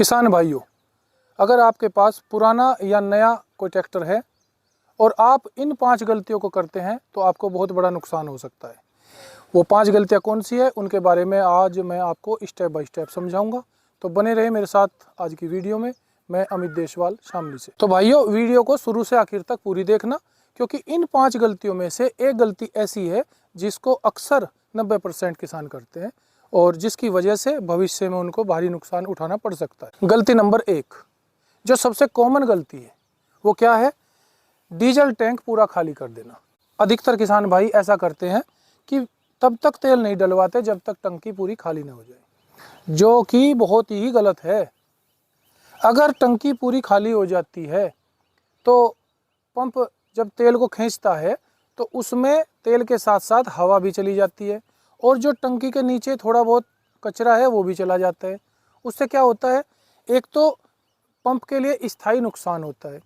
किसान भाइयों, अगर आपके पास पुराना या नया कोई ट्रैक्टर है और आप इन 5 गलतियों को करते हैं तो आपको बहुत बड़ा नुकसान हो सकता है। वो 5 गलतियां कौन सी है उनके बारे में आज मैं आपको स्टेप बाय स्टेप समझाऊंगा। तो बने रहे मेरे साथ आज की वीडियो में। मैं अमित देशवाल शामली से। तो भाइयों, वीडियो को शुरू से आखिर तक पूरी देखना, क्योंकि इन 5 गलतियों में से एक गलती ऐसी है जिसको अक्सर 90% किसान करते हैं और जिसकी वजह से भविष्य में उनको भारी नुकसान उठाना पड़ सकता है। गलती नंबर 1, जो सबसे कॉमन गलती है, वो क्या है? डीजल टैंक पूरा खाली कर देना। अधिकतर किसान भाई ऐसा करते हैं कि तब तक तेल नहीं डलवाते जब तक टंकी पूरी खाली ना हो जाए, जो कि बहुत ही गलत है। अगर टंकी पूरी खाली हो जाती है तो पंप जब तेल को खींचता है तो उसमें तेल के साथ साथ हवा भी चली जाती है और जो टंकी के नीचे थोड़ा बहुत कचरा है वो भी चला जाता है। उससे क्या होता है? एक तो पंप के लिए स्थायी नुकसान होता है,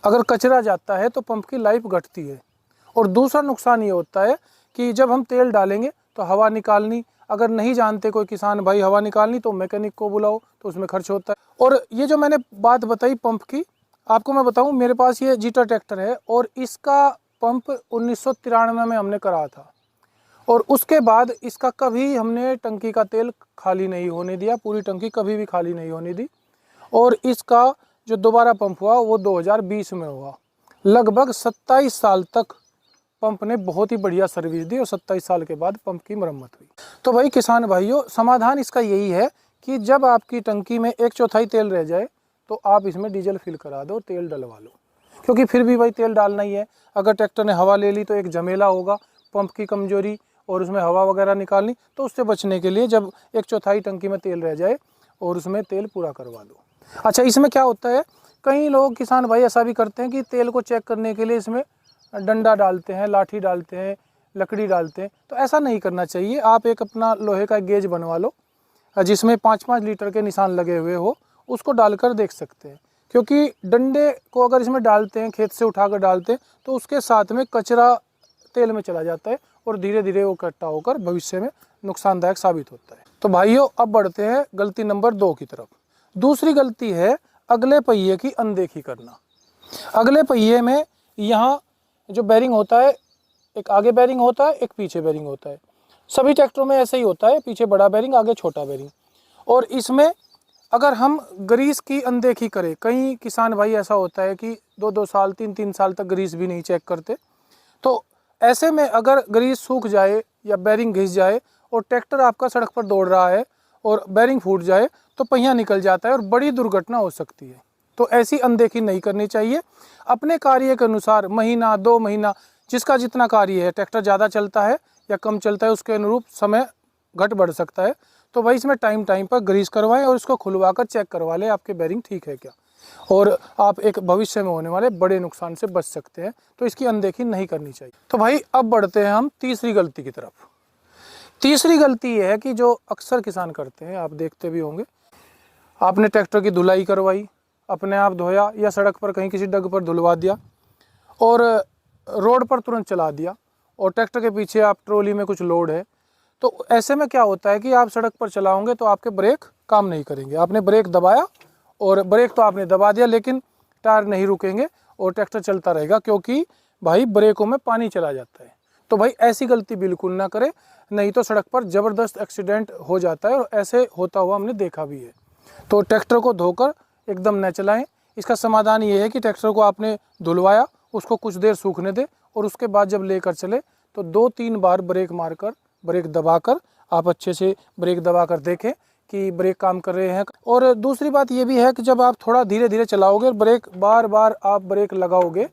अगर कचरा जाता है तो पंप की लाइफ घटती है। और दूसरा नुकसान ये होता है कि जब हम तेल डालेंगे तो हवा निकालनी, अगर नहीं जानते कोई किसान भाई हवा निकालनी, तो मैकेनिक को बुलाओ, तो उसमें खर्च होता है। और ये जो मैंने बात बताई पंप की, आपको मैं बताऊं, मेरे पास ये जीटा ट्रैक्टर है और इसका पंप 1993 में हमने करा था और उसके बाद इसका कभी हमने टंकी का तेल खाली नहीं होने दिया, पूरी टंकी कभी भी खाली नहीं होने दी। और इसका जो दोबारा पंप हुआ वो 2020 में हुआ। लगभग 27 साल तक पंप ने बहुत ही बढ़िया सर्विस दी और 27 साल के बाद पंप की मरम्मत हुई। तो भाई किसान भाइयों, समाधान इसका यही है कि जब आपकी टंकी में 1/4 तेल रह जाए तो आप इसमें डीजल फिल करा दो, तेल डलवा लो, क्योंकि फिर भी भाई तेल डालना ही है। अगर ट्रैक्टर ने हवा ले ली तो एक झमेला होगा, पंप की कमजोरी और उसमें हवा वगैरह निकालनी। तो उससे बचने के लिए जब 1/4 टंकी में तेल रह जाए और उसमें तेल पूरा करवा दो। अच्छा, इसमें क्या होता है, कई लोग किसान भाई ऐसा भी करते हैं कि तेल को चेक करने के लिए इसमें डंडा डालते हैं, लाठी डालते हैं, लकड़ी डालते हैं। तो ऐसा नहीं करना चाहिए। आप एक अपना लोहे का गेज बनवा लो जिसमें 5-5 लीटर के निशान लगे हुए हो, उसको डालकर देख सकते हैं। क्योंकि डंडे को अगर इसमें डालते हैं, खेत से उठाकर डालते हैं, तो उसके साथ में कचरा तेल में चला जाता है और धीरे धीरे वो इकट्ठा होकर भविष्य में नुकसानदायक साबित होता है। तो भाइयों, अब बढ़ते हैं गलती नंबर 2 की तरफ। दूसरी गलती है अगले पहिए की अनदेखी करना। अगले पहिए में यहाँ जो बैरिंग होता है, एक आगे बैरिंग होता है, एक पीछे बैरिंग होता है। सभी ट्रैक्टरों में ऐसे ही होता है, पीछे बड़ा बैरिंग, आगे छोटा बैरिंग। और इसमें अगर हम ग्रीस की अनदेखी करें, कई किसान भाई ऐसा होता है कि 2-2 साल 3-3 साल तक ग्रीस भी नहीं चेक करते। तो ऐसे में अगर ग्रीस सूख जाए या बैरिंग घिस जाए और ट्रैक्टर आपका सड़क पर दौड़ रहा है और बैरिंग फूट जाए तो पहिया निकल जाता है और बड़ी दुर्घटना हो सकती है। तो ऐसी अनदेखी नहीं करनी चाहिए। अपने कार्य के अनुसार महीना 2 महीना, जिसका जितना कार्य है, ट्रैक्टर ज़्यादा चलता है या कम चलता है, उसके अनुरूप समय घट बढ़ सकता है। तो भाई इसमें टाइम पर ग्रीस करवाएं और इसको खुलवा कर चेक करवा लें आपके बैरिंग ठीक है क्या, और आप एक भविष्य में होने वाले बड़े नुकसान से बच सकते हैं। तो इसकी अनदेखी नहीं करनी चाहिए। तो भाई अब बढ़ते हैं हम तीसरी गलती की तरफ। तीसरी गलती ये है कि जो अक्सर किसान करते हैं, आप देखते भी होंगे, आपने ट्रैक्टर की धुलाई करवाई, अपने आप धोया या सड़क पर कहीं किसी डग पर धुलवा दिया और रोड पर तुरंत चला दिया और ट्रैक्टर के पीछे आप ट्रॉली में कुछ लोड है। तो ऐसे में क्या होता है कि आप सड़क पर चलाओगे तो आपके ब्रेक काम नहीं करेंगे। आपने ब्रेक दबाया और ब्रेक तो आपने दबा दिया, लेकिन टायर नहीं रुकेंगे और ट्रैक्टर चलता रहेगा, क्योंकि भाई ब्रेकों में पानी चला जाता है। तो भाई ऐसी गलती बिल्कुल ना करें, नहीं तो सड़क पर ज़बरदस्त एक्सीडेंट हो जाता है और ऐसे होता हुआ हमने देखा भी है। तो ट्रैक्टर को धोकर एकदम न चलाएं। इसका समाधान ये है कि ट्रैक्टर को आपने धुलवाया, उसको कुछ देर सूखने दें और उसके बाद जब लेकर चले तो 2-3 बार ब्रेक मारकर, ब्रेक दबाकर आप अच्छे से ब्रेक दबाकर देखें कि ब्रेक काम कर रहे हैं। और दूसरी बात ये भी है कि जब आप थोड़ा धीरे धीरे चलाओगे, ब्रेक बार बार आप ब्रेक लगाओगे,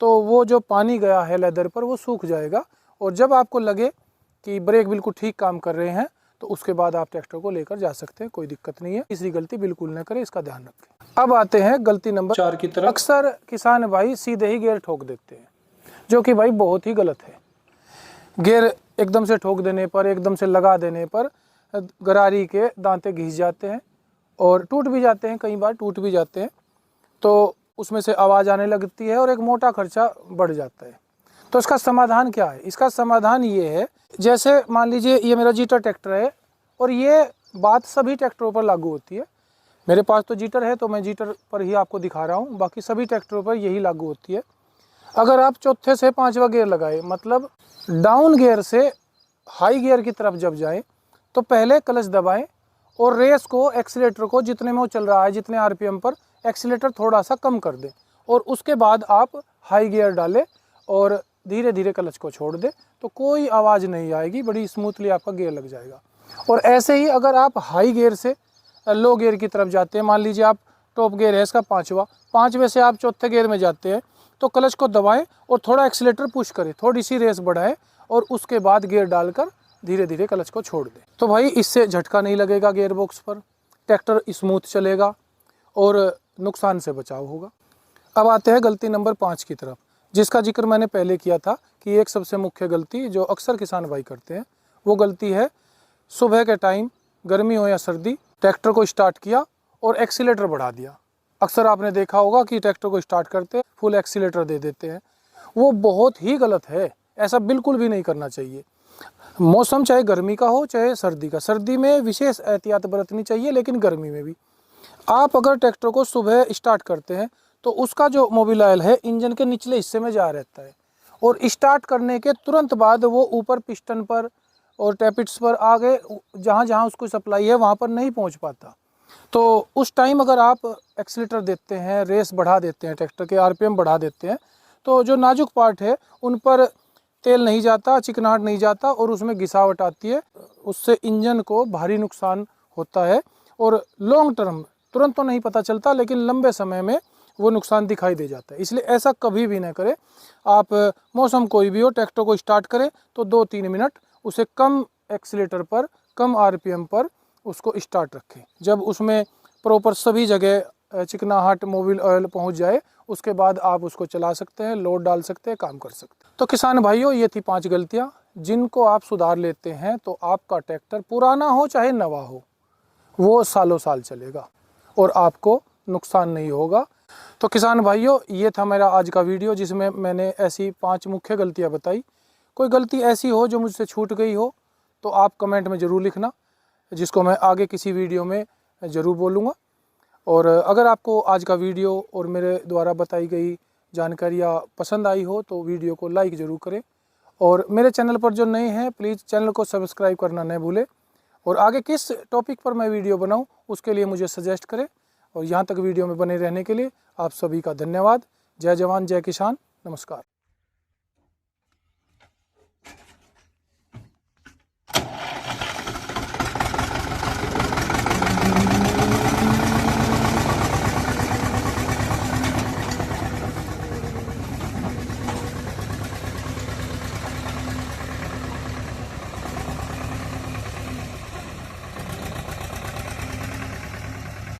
तो वो जो पानी गया है लेदर पर वो सूख जाएगा और जब आपको लगे कि ब्रेक बिल्कुल ठीक काम कर रहे हैं तो उसके बाद आप ट्रैक्टर को लेकर जा सकते हैं, कोई दिक्कत नहीं है। तीसरी गलती बिल्कुल न करें, इसका ध्यान रखें। अब आते हैं गलती नंबर 4 की तरफ। अक्सर किसान भाई सीधे ही गियर ठोक देते हैं, जो कि भाई बहुत ही गलत है। गियर एकदम से ठोक देने पर, एकदम से लगा देने पर गरारी के दांते घिस जाते हैं और टूट भी जाते हैं, कई बार टूट भी जाते हैं। तो उसमें से आवाज़ आने लगती है और एक मोटा खर्चा बढ़ जाता है। तो इसका समाधान क्या है? इसका समाधान ये है, जैसे मान लीजिए ये मेरा जीटा ट्रैक्टर है और ये बात सभी ट्रैक्टरों पर लागू होती है मेरे पास तो जीटर है तो मैं जीटर पर ही आपको दिखा रहा हूँ, बाकी सभी ट्रैक्टरों पर यही लागू होती है। अगर आप चौथे से पाँचवा गियर लगाए, मतलब डाउन गियर से हाई गियर की तरफ जब जाएं, तो पहले क्लच दबाएं और रेस को, एक्सीलेटर को जितने में वो चल रहा है, जितने आरपीएम पर, एक्सीलेटर थोड़ा सा कम कर दें और उसके बाद आप हाई गियर डालें और धीरे धीरे क्लच को छोड़ दें, तो कोई आवाज़ नहीं आएगी, बड़ी स्मूथली आपका गियर लग जाएगा। और ऐसे ही अगर आप हाई गियर से लो गियर की तरफ जाते हैं, मान लीजिए आप टॉप गियर है इसका पाँचवें से आप चौथे गियर में जाते हैं, तो क्लच को दबाएं और थोड़ा एक्सीलेटर पुश करें, थोड़ी सी रेस बढ़ाएं और उसके बाद गियर डालकर धीरे धीरे क्लच को छोड़ दें। तो भाई इससे झटका नहीं लगेगा गियर बॉक्स पर, ट्रैक्टर स्मूथ चलेगा और नुकसान से बचाव होगा। अब आते हैं गलती नंबर 5 की तरफ, जिसका जिक्र मैंने पहले किया था कि एक सबसे मुख्य गलती जो अक्सर किसान भाई करते हैं, वो गलती है सुबह के टाइम, गर्मी हो या सर्दी, ट्रैक्टर को स्टार्ट किया और एक्सीलेटर बढ़ा दिया। अक्सर आपने देखा होगा कि ट्रैक्टर को स्टार्ट करते फुल एक्सीलेटर दे देते हैं, वो बहुत ही गलत है, ऐसा बिल्कुल भी नहीं करना चाहिए। मौसम चाहे गर्मी का हो चाहे सर्दी का, सर्दी में विशेष एहतियात बरतनी चाहिए, लेकिन गर्मी में भी आप अगर ट्रैक्टर को सुबह स्टार्ट करते हैं तो उसका जो मोबिल ऑयल है इंजन के निचले हिस्से में जा रहता है और स्टार्ट करने के तुरंत बाद वो ऊपर पिस्टन पर और टैपिट्स पर आगे जहाँ जहाँ उसको सप्लाई है वहाँ पर नहीं पहुँच पाता। तो उस टाइम अगर आप एक्सीलेटर देते हैं, रेस बढ़ा देते हैं, ट्रैक्टर के आरपीएम बढ़ा देते हैं, तो जो नाजुक पार्ट है उन पर तेल नहीं जाता, चिकनाहट नहीं जाता और उसमें घिसावट आती है, उससे इंजन को भारी नुकसान होता है और लॉन्ग टर्म, तुरंत तो नहीं पता चलता लेकिन लंबे समय में वो नुकसान दिखाई दे जाता है। इसलिए ऐसा कभी भी ना करें। आप मौसम कोई भी हो, ट्रैक्टर को स्टार्ट करें तो 2-3 मिनट उसे कम एक्सीलेटर पर, कम आरपीएम पर उसको स्टार्ट रखें। जब उसमें प्रॉपर सभी जगह चिकनाहट, मोबिल ऑयल पहुंच जाए, उसके बाद आप उसको चला सकते हैं, लोड डाल सकते हैं, काम कर सकते हैं। तो किसान भाइयों, ये थी 5 गलतियां जिनको आप सुधार लेते हैं तो आपका ट्रैक्टर पुराना हो चाहे नवा हो, वो सालों साल चलेगा और आपको नुकसान नहीं होगा। तो किसान भाइयों, ये था मेरा आज का वीडियो जिसमें मैंने ऐसी 5 मुख्य गलतियाँ बताई। कोई गलती ऐसी हो जो मुझसे छूट गई हो तो आप कमेंट में ज़रूर लिखना, जिसको मैं आगे किसी वीडियो में ज़रूर बोलूँगा। और अगर आपको आज का वीडियो और मेरे द्वारा बताई गई जानकारियाँ पसंद आई हो तो वीडियो को लाइक ज़रूर करें और मेरे चैनल पर जो नए हैं प्लीज़ चैनल को सब्सक्राइब करना न भूलें। और आगे किस टॉपिक पर मैं वीडियो बनाऊं उसके लिए मुझे सजेस्ट करें। और यहाँ तक वीडियो में बने रहने के लिए आप सभी का धन्यवाद। जय जवान जय किसान, नमस्कार।